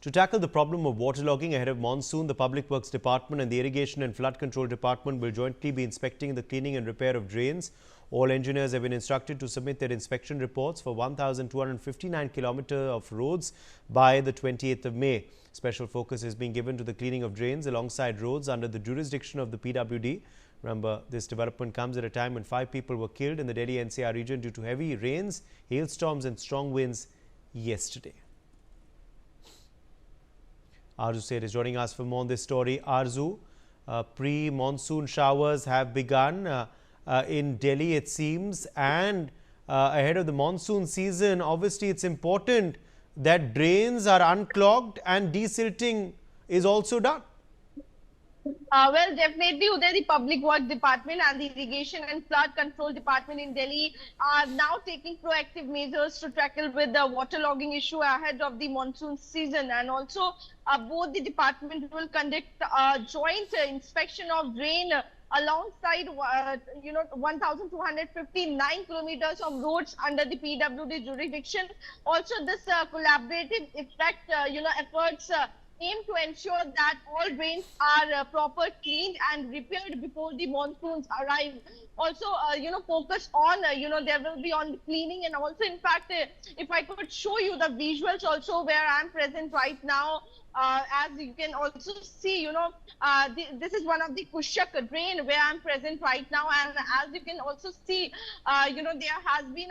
To tackle the problem of waterlogging ahead of monsoon, the Public Works Department and the Irrigation and Flood Control Department will jointly be inspecting the cleaning and repair of drains. All engineers have been instructed to submit their inspection reports for 1,259 kilometers of roads by the 28th of May. Special focus is being given to the cleaning of drains alongside roads under the jurisdiction of the PWD. Remember, this development comes at a time when 5 people were killed in the Delhi NCR region due to heavy rains, hailstorms and strong winds yesterday. Arzu Seth is joining us for more on this story. Arzu, pre-monsoon showers have begun in Delhi, it seems, and ahead of the monsoon season, obviously it's important that drains are unclogged and desilting is also done. Well, definitely, Uday, the Public Works Department and the Irrigation and Flood Control Department in Delhi are now taking proactive measures to tackle with the waterlogging issue ahead of the monsoon season. And also, both the department will conduct a joint inspection of drain alongside 1,259 kilometers of roads under the PWD jurisdiction. Also, this collaborative efforts aim to ensure that all drains are proper cleaned and repaired before the monsoons arrive. Also, focus on, there will be on cleaning, and also, in fact, if I could show you the visuals also where I'm present right now, as you can also see, this is one of the Kushak drain where I'm present right now, and as you can also see, there has been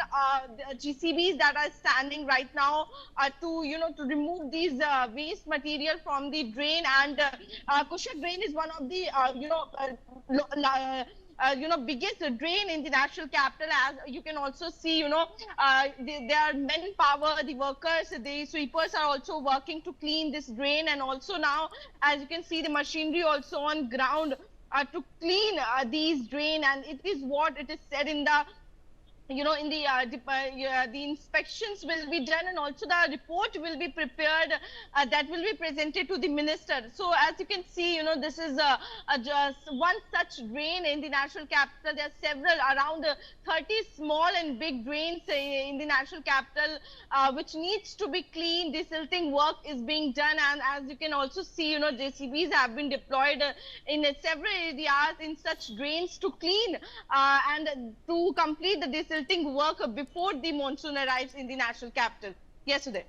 GCBs that are standing right now to remove these waste material from the drain, and Kushak drain is one of the biggest drain in the national capital. As you can also see, there are manpower, the workers, the sweepers are also working to clean this drain, and also now, as you can see, the machinery also on ground to clean these drain, and it is what it is said in the the inspections will be done, and also the report will be prepared that will be presented to the minister. So as you can see, this is just one such drain in the national capital. There are several, around 30 small and big drains in the national capital, which needs to be cleaned. Desilting work is being done, and as you can also see, JCBs have been deployed in several areas in such drains to clean and to complete the desilting work before the monsoon arrives in the national capital. Yes, Uday.